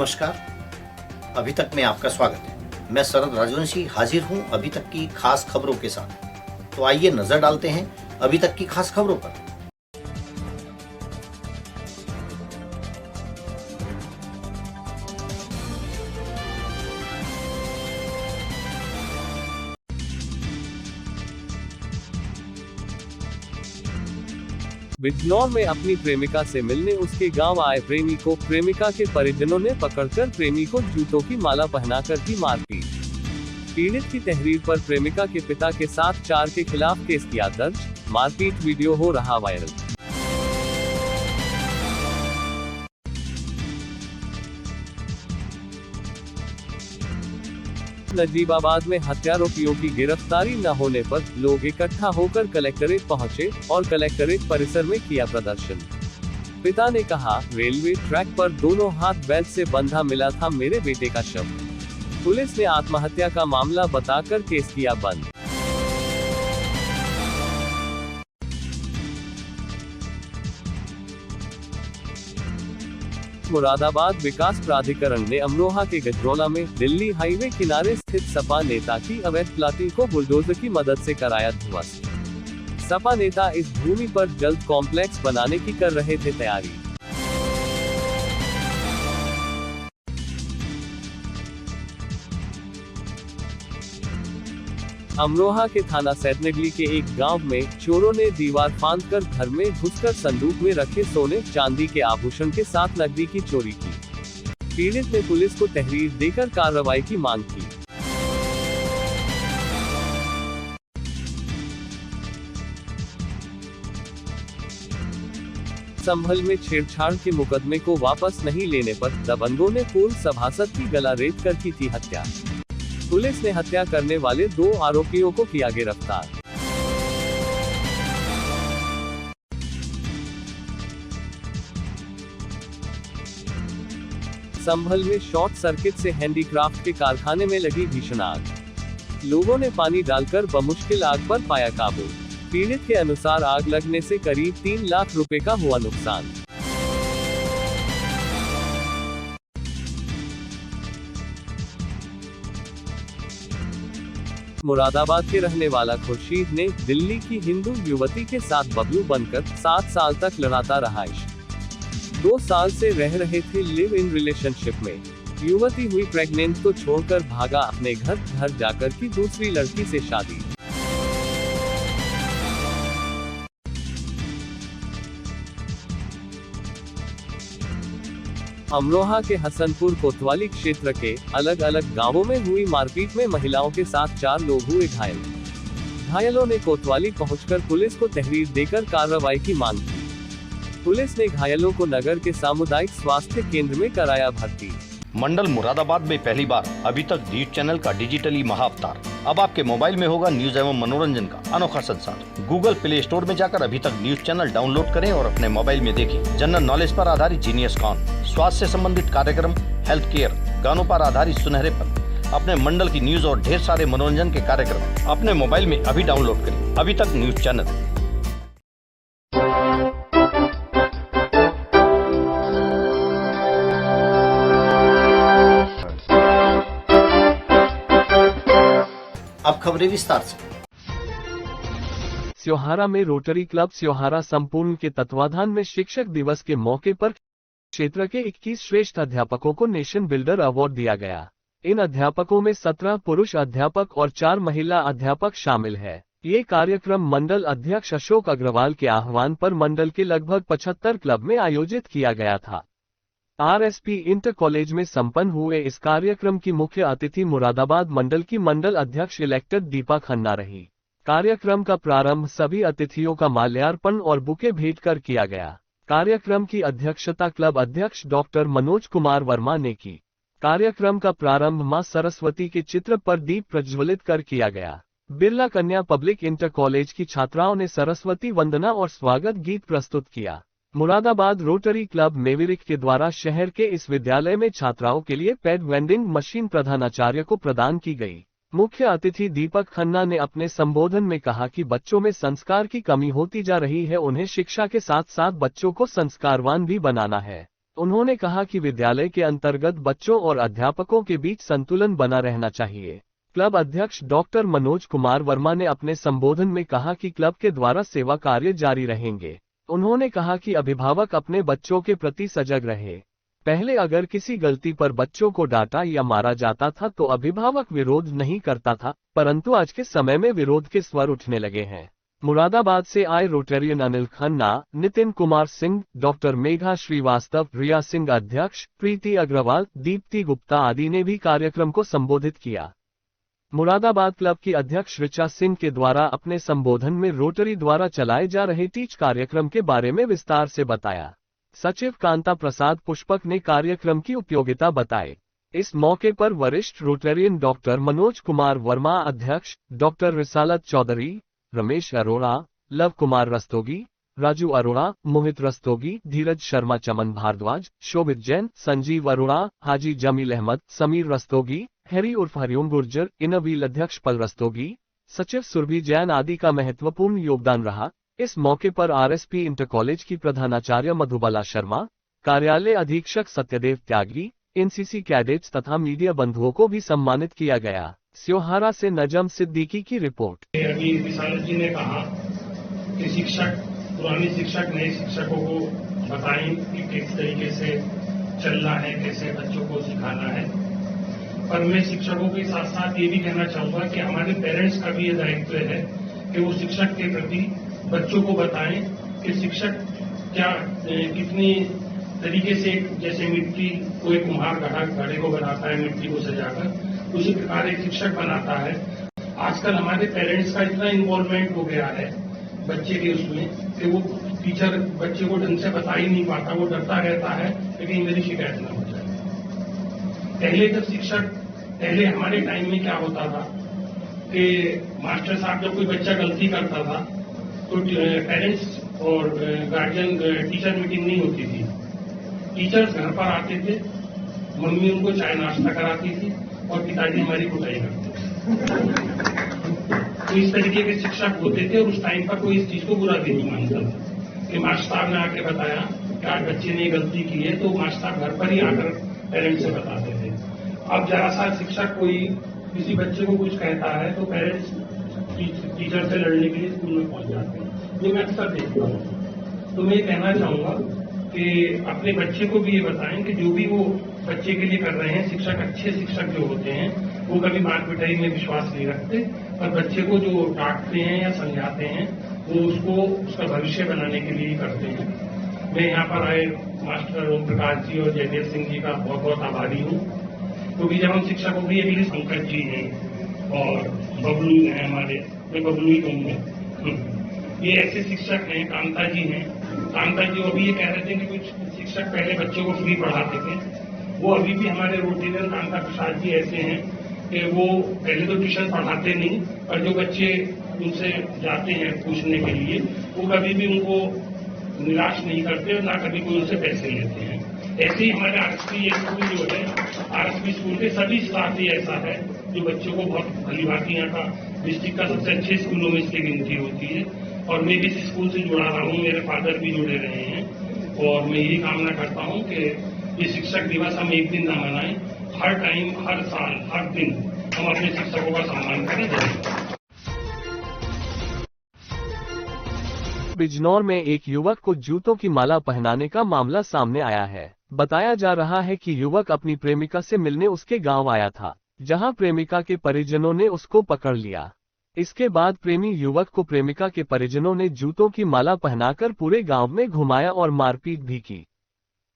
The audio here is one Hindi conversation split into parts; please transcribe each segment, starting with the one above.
नमस्कार। अभी तक में आपका स्वागत है। मैं शरद राजवंशी हाजिर हूं अभी तक की खास खबरों के साथ। तो आइए नजर डालते हैं अभी तक की खास खबरों पर। बिजनौर में अपनी प्रेमिका से मिलने उसके गांव आए प्रेमी को प्रेमिका के परिजनों ने पकड़कर प्रेमी को जूतों की माला पहनाकर की मारपीट। पीड़ित की तहरीर पर प्रेमिका के पिता के साथ 4 के खिलाफ केस किया दर्ज। मारपीट वीडियो हो रहा वायरल। नजीबाबाद में हत्यारोपियों की गिरफ्तारी न होने पर लोग इकट्ठा होकर कलेक्ट्रेट पहुंचे और कलेक्ट्रेट परिसर में किया प्रदर्शन। पिता ने कहा, रेलवे ट्रैक पर दोनों हाथ बेल्ट से बंधा मिला था मेरे बेटे का शव। पुलिस ने आत्महत्या का मामला बताकर केस किया बंद। मुरादाबाद विकास प्राधिकरण ने अमरोहा के गजरौला में दिल्ली हाईवे किनारे स्थित सपा नेता की अवैध प्लाटिंग को बुलडोजर की मदद से कराया ध्वस्त। सपा नेता इस भूमि पर जल्द कॉम्प्लेक्स बनाने की कर रहे थे तैयारी। अमरोहा के थाना सैदनगली के एक गांव में चोरों ने दीवार फांदकर घर में घुसकर संदूक में रखे सोने चांदी के आभूषण के साथ नकदी की चोरी की। पीड़ित ने पुलिस को तहरीर देकर कार्रवाई की मांग की। संभल में छेड़छाड़ के मुकदमे को वापस नहीं लेने पर दबंगों ने पूर्व सभासद की गला रेत कर की थी हत्या। पुलिस ने हत्या करने वाले 2 आरोपियों को किया गिरफ्तार। संभल में शॉर्ट सर्किट से हैंडीक्राफ्ट के कारखाने में लगी भीषण आग। लोगों ने पानी डालकर बमुश्किल आग पर पाया काबू। पीड़ित के अनुसार आग लगने से करीब 3 लाख रुपए का हुआ नुकसान। मुरादाबाद के रहने वाला खुर्शीद ने दिल्ली की हिंदू युवती के साथ बबलू बनकर 7 साल तक लड़ाता रहा इश्क। 2 साल से रह रहे थे लिव इन रिलेशनशिप में। युवती हुई प्रेग्नेंट तो छोड़कर भागा अपने घर जाकर की दूसरी लड़की से शादी। अमरोहा के हसनपुर कोतवाली क्षेत्र के अलग अलग गांवों में हुई मारपीट में महिलाओं के साथ 4 लोग हुए घायल। घायलों ने कोतवाली पहुंचकर पुलिस को तहरीर देकर कार्रवाई की मांग की। पुलिस ने घायलों को नगर के सामुदायिक स्वास्थ्य केंद्र में कराया भर्ती। मंडल मुरादाबाद में पहली बार अभी तक न्यूज चैनल का डिजिटली महाअवतार। अब आपके मोबाइल में होगा न्यूज एवं मनोरंजन का अनोखा संसार। गूगल प्ले स्टोर में जाकर अभी तक न्यूज चैनल डाउनलोड करें और अपने मोबाइल में देखें। जनरल नॉलेज पर आधारित जीनियस कॉन, स्वास्थ्य से संबंधित कार्यक्रम, हेल्थ केयर, गानों पर आधारित सुनहरे पल, अपने मंडल की न्यूज और ढेर सारे मनोरंजन के कार्यक्रम अपने मोबाइल में अभी डाउनलोड करें। अभी तक न्यूज चैनल। अब खबरें विस्तार से। स्योहारा में रोटरी क्लब स्योहारा संपूर्ण के तत्वाधान में शिक्षक दिवस के मौके पर क्षेत्र के 21 श्रेष्ठ अध्यापकों को नेशन बिल्डर अवार्ड दिया गया। इन अध्यापकों में 17 पुरुष अध्यापक और 4 महिला अध्यापक शामिल है। ये कार्यक्रम मंडल अध्यक्ष अशोक अग्रवाल के आह्वान पर मंडल के लगभग 75 क्लब में आयोजित किया गया था। आरएसपी इंटर कॉलेज में संपन्न हुए इस कार्यक्रम की मुख्य अतिथि मुरादाबाद मंडल की मंडल अध्यक्ष इलेक्टेड दीपा खन्ना रही। कार्यक्रम का प्रारंभ सभी अतिथियों का माल्यार्पण और बुके भेंट कर किया गया। कार्यक्रम की अध्यक्षता क्लब अध्यक्ष डॉक्टर मनोज कुमार वर्मा ने की। कार्यक्रम का प्रारंभ मां सरस्वती के चित्र पर दीप प्रज्वलित कर किया गया। बिरला कन्या पब्लिक इंटर कॉलेज की छात्राओं ने सरस्वती वंदना और स्वागत गीत प्रस्तुत किया। मुरादाबाद रोटरी क्लब मेविरिक के द्वारा शहर के इस विद्यालय में छात्राओं के लिए पैड वेंडिंग मशीन प्रधानाचार्य को प्रदान की गई। मुख्य अतिथि दीपक खन्ना ने अपने संबोधन में कहा कि बच्चों में संस्कार की कमी होती जा रही है, उन्हें शिक्षा के साथ साथ बच्चों को संस्कारवान भी बनाना है। उन्होंने कहा कि विद्यालय के अंतर्गत बच्चों और अध्यापकों के बीच संतुलन बना रहना चाहिए। क्लब अध्यक्ष डॉक्टर मनोज कुमार वर्मा ने अपने संबोधन में कहा कि क्लब के द्वारा सेवा कार्य जारी रहेंगे। उन्होंने कहा कि अभिभावक अपने बच्चों के प्रति सजग रहे। पहले अगर किसी गलती पर बच्चों को डांटा या मारा जाता था तो अभिभावक विरोध नहीं करता था, परंतु आज के समय में विरोध के स्वर उठने लगे हैं। मुरादाबाद से आए रोटेरियन अनिल खन्ना, नितिन कुमार सिंह, डॉक्टर मेघा श्रीवास्तव, रिया सिंह अध्यक्ष, प्रीति अग्रवाल, दीप्ति गुप्ता आदि ने भी कार्यक्रम को संबोधित किया। मुरादाबाद क्लब की अध्यक्ष ऋचा सिंह के द्वारा अपने संबोधन में रोटरी द्वारा चलाए जा रहे टीच कार्यक्रम के बारे में विस्तार से बताया। सचिव कांता प्रसाद पुष्पक ने कार्यक्रम की उपयोगिता बताई। इस मौके पर वरिष्ठ रोटेरियन डॉक्टर मनोज कुमार वर्मा अध्यक्ष, डॉक्टर रिसालत चौधरी, रमेश अरोड़ा, लव कुमार रस्तोगी, राजू अरोड़ा, मोहित रस्तोगी, धीरज शर्मा, चमन भारद्वाज, शोभित जैन, संजीव अरोड़ा, हाजी जमील अहमद, समीर रस्तोगी, हैरी उर्फ हरिओम गुर्जर, इनवील अध्यक्ष पल रस्तोगी, सचिव सुरभि जैन आदि का महत्वपूर्ण योगदान रहा। इस मौके पर आरएसपी इंटर कॉलेज की प्रधानाचार्य मधुबाला शर्मा, कार्यालय अधीक्षक सत्यदेव त्यागी, एनसीसी कैडेट्स तथा मीडिया बंधुओं को भी सम्मानित किया गया। स्योहारा से नजम सिद्दीकी की रिपोर्ट। अभी विशाल जी ने कहा कि शिक्षक, पुराने शिक्षक नए शिक्षकों को बताएं कि किस तरीके से चलना है, कैसे बच्चों को सिखाना है। पर मैं शिक्षकों के साथ साथ ये भी कहना चाहूंगा कि हमारे पेरेंट्स का भी ये दायित्व है कि वो शिक्षक के प्रति बच्चों को बताएं कि शिक्षक क्या कितनी तरीके से, जैसे मिट्टी को एक कुम्हार घड़े को बनाता है मिट्टी को सजाकर, उसी प्रकार एक शिक्षक बनाता है। आजकल हमारे पेरेंट्स का इतना इन्वॉल्वमेंट हो गया है बच्चे के उसमें कि वो टीचर बच्चे को ढंग से बता ही नहीं पाता, वो डरता रहता है लेकिन मेरी शिकायत न हो जाए। पहले हमारे टाइम में क्या होता था कि मास्टर साहब जब कोई बच्चा गलती करता था तो पेरेंट्स और गार्जियन टीचर मीटिंग नहीं होती थी। टीचर्स घर पर आते थे, मम्मी उनको चाय नाश्ता कराती थी और पिताजी हमारी कुटाई करते थे। तो इस तरीके के शिक्षक होते थे और उस टाइम पर कोई इस चीज को बुरा भी नहीं मानता था कि मास्टर साहब ने आके बताया कि आज बच्चे ने गलती की है, तो मास्टर साहब घर पर ही आकर पेरेंट्स से बताते थे। अब जरा सा शिक्षक कोई किसी बच्चे को कुछ कहता है तो पेरेंट्स टीचर से लड़ने के लिए स्कूल में पहुंच जाते हैं। ये मैं अक्सर देखता हूँ। तो मैं ये कहना चाहूंगा कि अपने बच्चे को भी ये बताएं कि जो भी वो बच्चे के लिए कर रहे हैं, शिक्षक अच्छे शिक्षक जो होते हैं वो कभी मार पिटाई में विश्वास नहीं रखते, पर बच्चे को जो डांटते हैं या समझाते हैं वो उसका भविष्य बनाने के लिए ही करते हैं। मैं यहाँ पर आए मास्टर ओम प्रकाश जी और जयदेव सिंह जी का बहुत बहुत आभारी हूँ, क्योंकि जब हम शिक्षकों की अभी पंकज जी हैं और बबलू हैं हमारे, मैं बबलू ही कहूँगा, ये ऐसे शिक्षक हैं, कांता जी हैं। कांता जी अभी ये कह रहे थे कि कुछ शिक्षक पहले बच्चों को फ्री पढ़ाते थे, वो अभी भी हमारे रोटेरियन कांता प्रसाद जी ऐसे हैं कि वो पहले तो ट्यूशन पढ़ाते नहीं, पर जो बच्चे उनसे जाते हैं पूछने के लिए वो कभी भी उनको निराश नहीं करते और ना कभी कोई उनसे पैसे लेते हैं। ऐसे ही हमारे आरएसपी स्कूल जो है, आरएसपी स्कूल के सभी स्टाफ ही ऐसा है जो बच्चों को बहुत भली भांति, यहाँ का डिस्ट्रिक्ट का सबसे अच्छे स्कूलों में इसकी गिनती होती है। और मैं भी इस स्कूल से जुड़ा रहा हूँ, मेरे फादर भी जुड़े रहे हैं और मैं यही कामना करता हूँ कि ये शिक्षक दिवस हम एक दिन न मनाएं, हर टाइम, हर साल, हर दिन हम अपने शिक्षकों का सम्मान करें। बिजनौर में एक युवक को जूतों की माला पहनाने का मामला सामने आया है। बताया जा रहा है कि युवक अपनी प्रेमिका से मिलने उसके गांव आया था, जहां प्रेमिका के परिजनों ने उसको पकड़ लिया। इसके बाद प्रेमी युवक को प्रेमिका के परिजनों ने जूतों की माला पहनाकर पूरे गांव में घुमाया और मारपीट भी की।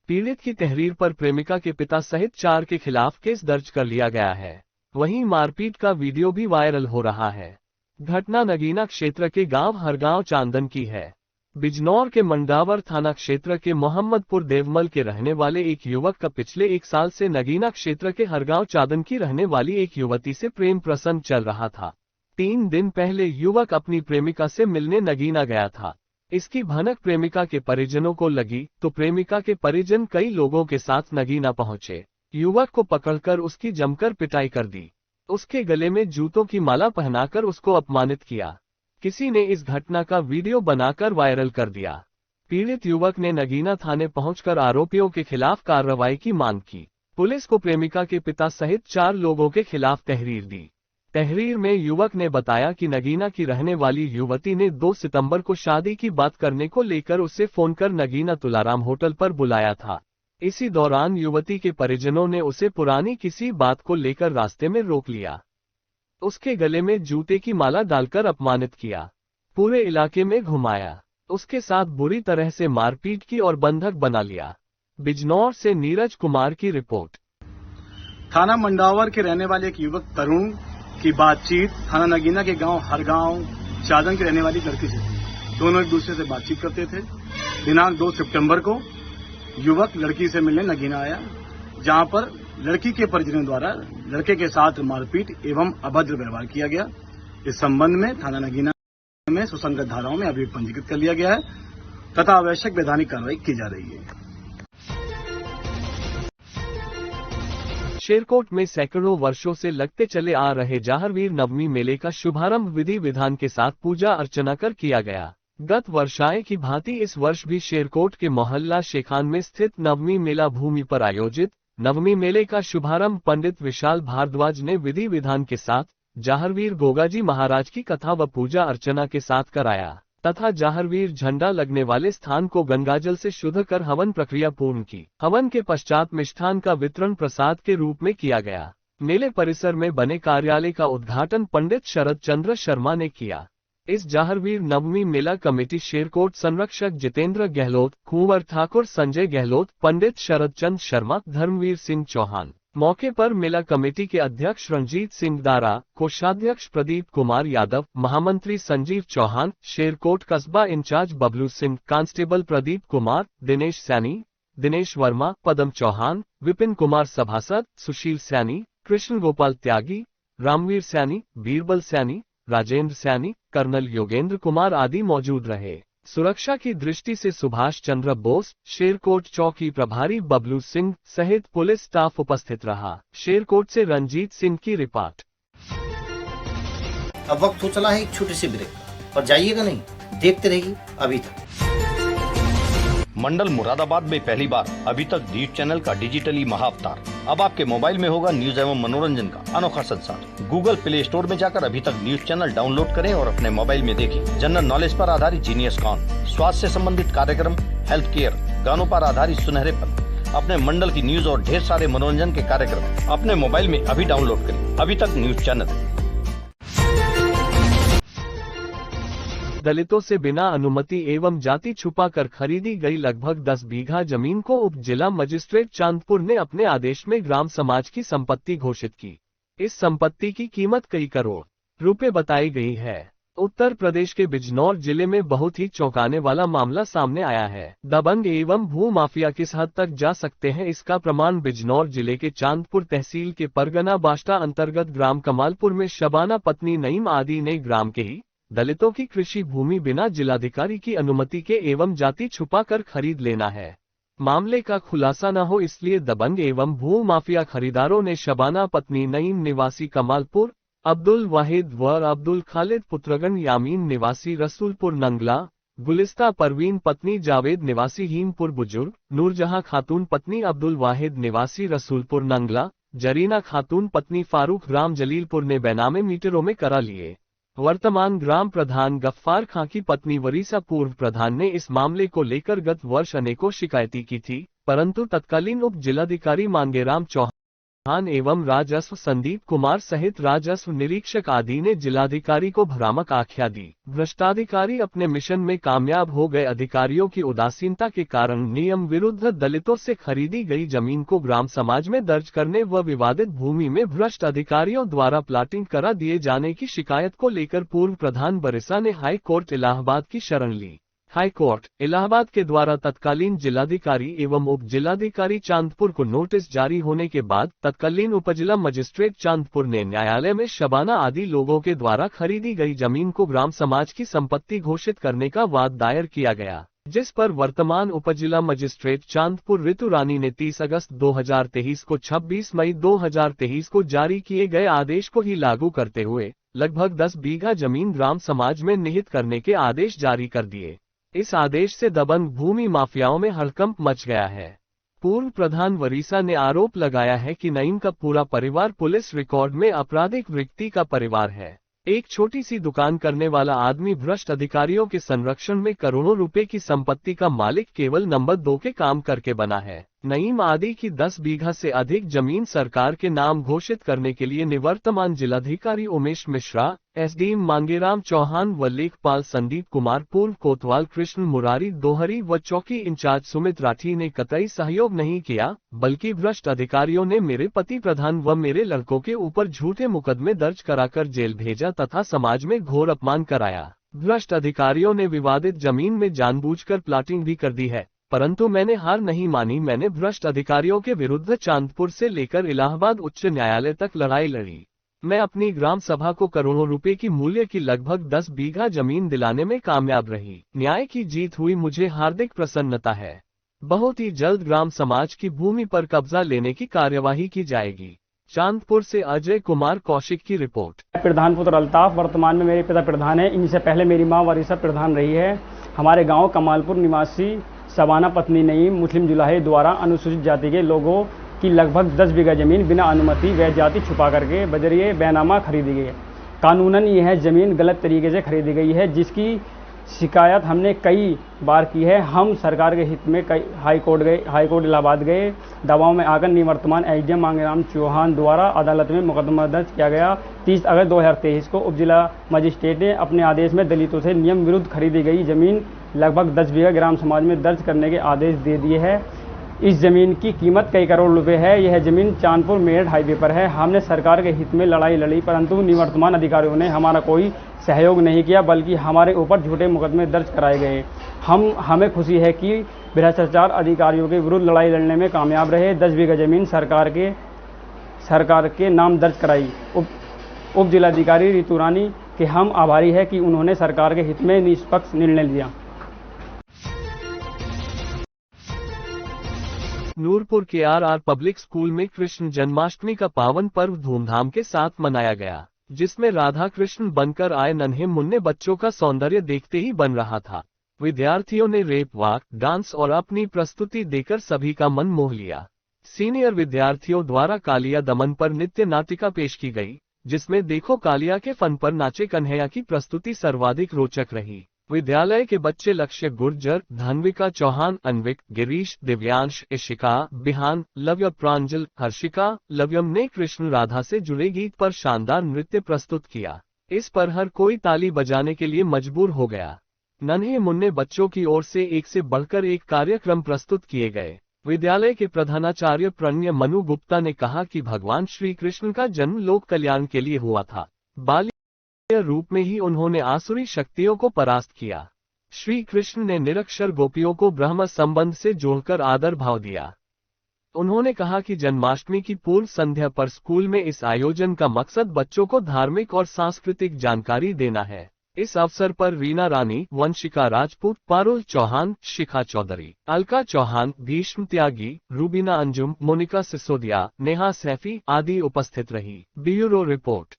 पीड़ित की तहरीर पर प्रेमिका के पिता सहित 4 के खिलाफ केस दर्ज कर लिया गया है। वहीं मारपीट का वीडियो भी वायरल हो रहा है। घटना नगीना क्षेत्र के गांव हरगांव चांदन की है। बिजनौर के मंडावर थाना क्षेत्र के मोहम्मदपुर देवमल के रहने वाले एक युवक का पिछले 1 साल से नगीना क्षेत्र के हरगांव चांदन की रहने वाली एक युवती से प्रेम प्रसंग चल रहा था। 3 दिन पहले युवक अपनी प्रेमिका से मिलने नगीना गया था। इसकी भनक प्रेमिका के परिजनों को लगी तो प्रेमिका के परिजन कई लोगों के साथ नगीना पहुंचे। युवक को पकड़कर उसकी जमकर पिटाई कर दी। उसके गले में जूतों की माला पहनाकर उसको अपमानित किया। किसी ने इस घटना का वीडियो बनाकर वायरल कर दिया। पीड़ित युवक ने नगीना थाने पहुंचकर आरोपियों के खिलाफ कार्रवाई की मांग की। पुलिस को प्रेमिका के पिता सहित 4 लोगों के खिलाफ तहरीर दी। तहरीर में युवक ने बताया कि नगीना की रहने वाली युवती ने 2 सितंबर को शादी की बात करने को लेकर उसे फोन कर नगीना तुलाराम होटल पर बुलाया था। इसी दौरान युवती के परिजनों ने उसे पुरानी किसी बात को लेकर रास्ते में रोक लिया। उसके गले में जूते की माला डालकर अपमानित किया, पूरे इलाके में घुमाया, उसके साथ बुरी तरह से मारपीट की और बंधक बना लिया। बिजनौर से नीरज कुमार की रिपोर्ट। थाना मंडावर के रहने वाले एक युवक तरुण की बातचीत थाना नगीना के गांव हरगांव चादन की रहने वाली लड़की से थी। दोनों एक दूसरे से बातचीत करते थे। दिनांक 2 सितंबर को युवक लड़की से मिलने नगीना आया, जहां पर लड़की के परिजनों द्वारा लड़के के साथ मारपीट एवं अभद्र व्यवहार किया गया। इस संबंध में थाना नगीना में सुसंगत धाराओं में अभियोग पंजीकृत कर लिया गया है तथा आवश्यक वैधानिक कार्रवाई की जा रही है। शेरकोट में सैकड़ों वर्षों से लगते चले आ रहे जाहरवीर नवमी मेले का शुभारंभ विधि विधान के साथ पूजा अर्चना कर किया गया। गत वर्षाएं की भांति इस वर्ष भी शेरकोट के मोहल्ला शेखान में स्थित नवमी मेला भूमि पर आयोजित नवमी मेले का शुभारंभ पंडित विशाल भारद्वाज ने विधि विधान के साथ जाहरवीर गोगाजी महाराज की कथा व पूजा अर्चना के साथ कराया तथा जाहरवीर झंडा लगने वाले स्थान को गंगाजल से शुद्ध कर हवन प्रक्रिया पूर्ण की। हवन के पश्चात मिष्ठान का वितरण प्रसाद के रूप में किया गया। मेले परिसर में बने कार्यालय का उद्घाटन पंडित शरद चंद्र शर्मा ने किया। इस जाहरवीर नवमी मेला कमेटी शेरकोट संरक्षक जितेंद्र गहलोत, कुंवर ठाकुर संजय गहलोत, पंडित शरद चंद शर्मा, धर्मवीर सिंह चौहान। मौके पर मेला कमेटी के अध्यक्ष रंजीत सिंह दारा, कोषाध्यक्ष प्रदीप कुमार यादव, महामंत्री संजीव चौहान, शेरकोट कस्बा इंचार्ज बबलू सिंह, कांस्टेबल प्रदीप कुमार, दिनेश सैनी, दिनेश वर्मा, पदम चौहान, विपिन कुमार सभासद, सुशील सैनी, कृष्ण गोपाल त्यागी, रामवीर सैनी, बीरबल सैनी, राजेंद्र सैनी, कर्नल योगेंद्र कुमार आदि मौजूद रहे। सुरक्षा की दृष्टि से सुभाष चंद्र बोस, शेरकोट चौकी प्रभारी बबलू सिंह सहित पुलिस स्टाफ उपस्थित रहा। शेरकोट से रंजीत सिंह की रिपोर्ट। अब वक्त हो चला है एक छोटे से ब्रेक का, और जाइएगा नहीं, देखते रहिए अभी तक। मंडल मुरादाबाद में पहली बार अभी तक न्यूज चैनल का डिजिटली महाअवतार। अब आपके मोबाइल में होगा न्यूज एवं मनोरंजन का अनोखा संसार। गूगल प्ले स्टोर में जाकर अभी तक न्यूज चैनल डाउनलोड करें और अपने मोबाइल में देखें जनरल नॉलेज पर आधारित जीनियस कॉन, स्वास्थ्य से संबंधित कार्यक्रम, हेल्थ केयर, गानों पर आधारित सुनहरे पल, अपने मंडल की न्यूज और ढेर सारे मनोरंजन के कार्यक्रम अपने मोबाइल में अभी डाउनलोड करें। अभी तक न्यूज चैनल। दलितों से बिना अनुमति एवं जाति छुपाकर खरीदी गई लगभग 10 बीघा जमीन को उप जिला मजिस्ट्रेट चांदपुर ने अपने आदेश में ग्राम समाज की संपत्ति घोषित की। इस संपत्ति की कीमत कई करोड़ रुपए बताई गई है। उत्तर प्रदेश के बिजनौर जिले में बहुत ही चौंकाने वाला मामला सामने आया है। दबंग एवं भू माफिया किस हद तक जा सकते हैं, इसका प्रमाण बिजनौर जिले के चांदपुर तहसील के परगना बाष्टा अंतर्गत ग्राम कमालपुर में शबाना पत्नी नईम आदि ने ग्राम के ही दलितों की कृषि भूमि बिना जिलाधिकारी की अनुमति के एवं जाति छुपाकर खरीद लेना है। मामले का खुलासा न हो इसलिए दबंग एवं भू माफिया खरीदारों ने शबाना पत्नी नईम निवासी कमालपुर, अब्दुल वाहिद व अब्दुल खालिद पुत्रगण यामीन निवासी रसूलपुर नंगला, गुलिस्ता परवीन पत्नी जावेद निवासी हीमपुर बुजुर्ग, नूरजहां खातून पत्नी अब्दुल वाहिद निवासी रसूलपुर नंगला, जरीना खातून पत्नी फारूक राम जलीलपुर ने बेनामे मीटरों में करा लिए। वर्तमान ग्राम प्रधान गफ्फार खां की पत्नी वरीसा पूर्व प्रधान ने इस मामले को लेकर गत वर्ष अनेकों शिकायतें की थी, परंतु तत्कालीन उप जिलाधिकारी मांगेराम चौहान एवं राजस्व संदीप कुमार सहित राजस्व निरीक्षक आदि ने जिलाधिकारी को भ्रामक आख्या दी। भ्रष्टाधिकारी अपने मिशन में कामयाब हो गए। अधिकारियों की उदासीनता के कारण नियम विरुद्ध दलितों से खरीदी गई जमीन को ग्राम समाज में दर्ज करने व विवादित भूमि में भ्रष्ट अधिकारियों द्वारा प्लाटिंग करा दिए जाने की शिकायत को लेकर पूर्व प्रधान बरिसा ने हाई कोर्ट इलाहाबाद की शरण ली। हाई कोर्ट इलाहाबाद के द्वारा तत्कालीन जिलाधिकारी एवं उप जिलाधिकारी चांदपुर को नोटिस जारी होने के बाद तत्कालीन उपजिला मजिस्ट्रेट चांदपुर ने न्यायालय में शबाना आदि लोगों के द्वारा खरीदी गई जमीन को ग्राम समाज की संपत्ति घोषित करने का वाद दायर किया गया, जिस पर वर्तमान उपजिला मजिस्ट्रेट चांदपुर ऋतु रानी ने 30 अगस्त 2023 को 26 मई 2023 को जारी किए गए आदेश को ही लागू करते हुए लगभग 10 बीघा जमीन ग्राम समाज में निहित करने के आदेश जारी कर दिए। इस आदेश से दबंग भूमि माफियाओं में हड़कंप मच गया है। पूर्व प्रधान वरीसा ने आरोप लगाया है कि नईम का पूरा परिवार पुलिस रिकॉर्ड में आपराधिक व्यक्ति का परिवार है। एक छोटी सी दुकान करने वाला आदमी भ्रष्ट अधिकारियों के संरक्षण में करोड़ों रुपए की संपत्ति का मालिक केवल नंबर 2 के काम करके बना है। नईम आदि की 10 बीघा से अधिक जमीन सरकार के नाम घोषित करने के लिए निवर्तमान जिलाधिकारी उमेश मिश्रा, एसडीएम मांगेराम चौहान व लेखपाल संदीप कुमार, पूर्व कोतवाल कृष्ण मुरारी दोहरी व चौकी इंचार्ज सुमित राठी ने कतई सहयोग नहीं किया, बल्कि भ्रष्ट अधिकारियों ने मेरे पति प्रधान व मेरे लड़कों के ऊपर झूठे मुकदमे दर्ज कराकर जेल भेजा तथा समाज में घोर अपमान कराया। भ्रष्ट अधिकारियों ने विवादित जमीन में जानबूझकर प्लाटिंग भी कर दी है, परंतु मैंने हार नहीं मानी। मैंने भ्रष्ट अधिकारियों के विरुद्ध चांदपुर से लेकर इलाहाबाद उच्च न्यायालय तक लड़ाई लड़ी। मैं अपनी ग्राम सभा को करोड़ों रुपए की मूल्य की लगभग 10 बीघा जमीन दिलाने में कामयाब रही। न्याय की जीत हुई, मुझे हार्दिक प्रसन्नता है। बहुत ही जल्द ग्राम समाज की भूमि पर कब्जा लेने की कार्यवाही की जाएगी। चांदपुर से अजय कुमार कौशिक की रिपोर्ट। प्रधान पुत्र अल्ताफ, वर्तमान में मेरे पिता प्रधान है। इनसे पहले मेरी मां वरीसा प्रधान रही है। हमारे गांव कमालपुर निवासी शबाना पत्नी नईम मुस्लिम जुलाहे द्वारा अनुसूचित जाति के लोगों की लगभग 10 बीघा जमीन बिना अनुमति व जाति छुपा करके बजरिए बैनामा खरीदी गई है। कानूनन यह जमीन गलत तरीके से खरीदी गई है, जिसकी शिकायत हमने कई बार की है। हम सरकार के हित में कई हाईकोर्ट इलाहाबाद गए। दबाव में आकर निवर्तमान एसडीएम मांगेराम चौहान द्वारा अदालत में मुकदमा दर्ज किया गया। 30 अगस्त 2023 को उप जिला मजिस्ट्रेट ने अपने आदेश में दलितों से नियम विरुद्ध खरीदी गई जमीन लगभग 10 बीघा ग्राम समाज में दर्ज करने के आदेश दे दिए हैं। इस जमीन की कीमत कई करोड़ रुपए है। यह जमीन चांदपुर मेरठ हाईवे पर है। हमने सरकार के हित में लड़ाई लड़ी, परंतु निवर्तमान अधिकारियों ने हमारा कोई सहयोग नहीं किया, बल्कि हमारे ऊपर झूठे मुकदमे दर्ज कराए गए। हमें खुशी है कि भ्रष्टाचार अधिकारियों के विरुद्ध लड़ाई लड़ने में कामयाब रहे। 10 बीघा जमीन सरकार के नाम दर्ज कराई। उप जिलाधिकारी ऋतु रानी के हम आभारी है कि उन्होंने सरकार के हित में निष्पक्ष निर्णय लिया। नूरपुर के आर पब्लिक स्कूल में कृष्ण जन्माष्टमी का पावन पर्व धूमधाम के साथ मनाया गया, जिसमें राधा कृष्ण बनकर आए नन्हे मुन्ने बच्चों का सौंदर्य देखते ही बन रहा था। विद्यार्थियों ने रेप वॉक, डांस और अपनी प्रस्तुति देकर सभी का मन मोह लिया। सीनियर विद्यार्थियों द्वारा कालिया दमन पर नृत्य नाटिका पेश की गई, जिसमें देखो कालिया के फन पर नाचे कन्हैया की प्रस्तुति सर्वाधिक रोचक रही। विद्यालय के बच्चे लक्ष्य गुर्जर, धनविका चौहान, अनविक, गिरीश, दिव्यांश, इशिका, बिहान, लव्य, प्रांजल, हर्षिका, लव्यम ने कृष्ण राधा से जुड़े गीत पर शानदार नृत्य प्रस्तुत किया। इस पर हर कोई ताली बजाने के लिए मजबूर हो गया। नन्हे मुन्ने बच्चों की ओर से एक से बढ़कर एक कार्यक्रम प्रस्तुत किए गए। विद्यालय के प्रधानाचार्य प्रणय मनु गुप्ता ने कहा कि भगवान श्री कृष्ण का जन्म लोक कल्याण के लिए हुआ था। बाल्य रूप में ही उन्होंने आसुरी शक्तियों को परास्त किया। श्री कृष्ण ने निरक्षर गोपियों को ब्रह्म संबंध से जोड़कर आदर भाव दिया। उन्होंने कहा कि जन्माष्टमी की पूर्व संध्या पर स्कूल में इस आयोजन का मकसद बच्चों को धार्मिक और सांस्कृतिक जानकारी देना है। इस अवसर पर रीना रानी, वंशिका राजपूत, पारुल चौहान, शिखा चौधरी, अलका चौहान, भीष्म त्यागी, रूबीना अंजुम, मोनिका सिसोदिया, नेहा सैफी आदि उपस्थित रही। Bureau report.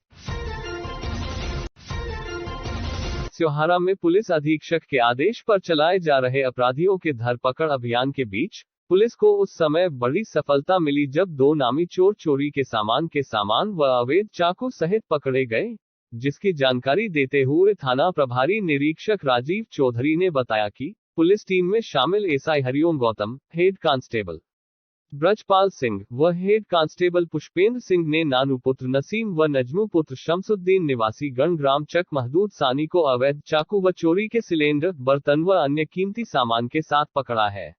स्योहारा में पुलिस अधीक्षक के आदेश पर चलाए जा रहे अपराधियों के धरपकड़ अभियान के बीच पुलिस को उस समय बड़ी सफलता मिली जब 2 नामी चोर चोरी के सामान व अवैध चाकू सहित पकड़े गए, जिसकी जानकारी देते हुए थाना प्रभारी निरीक्षक राजीव चौधरी ने बताया कि पुलिस टीम में शामिल SI Hariom Gautam, head constable Brajpal Singh व हेड कांस्टेबल पुष्पेंद्र सिंह ने नानू पुत्र नसीम व नजमू पुत्र शमसुद्दीन निवासी गणग्राम चक महदूद सानी को अवैध चाकू व चोरी के सिलेंडर, बर्तन व अन्य कीमती सामान के साथ पकड़ा है,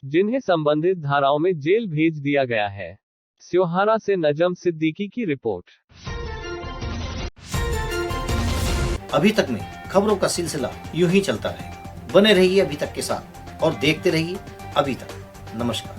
जिन्हें संबंधित धाराओं में जेल भेज दिया गया है। स्योहारा से नजम सिद्दीकी की रिपोर्ट। अभी तक में खबरों का सिलसिला यूं ही चलता रहेगा। बने रहिए अभी तक के साथ और देखते रहिए अभी तक। नमस्कार।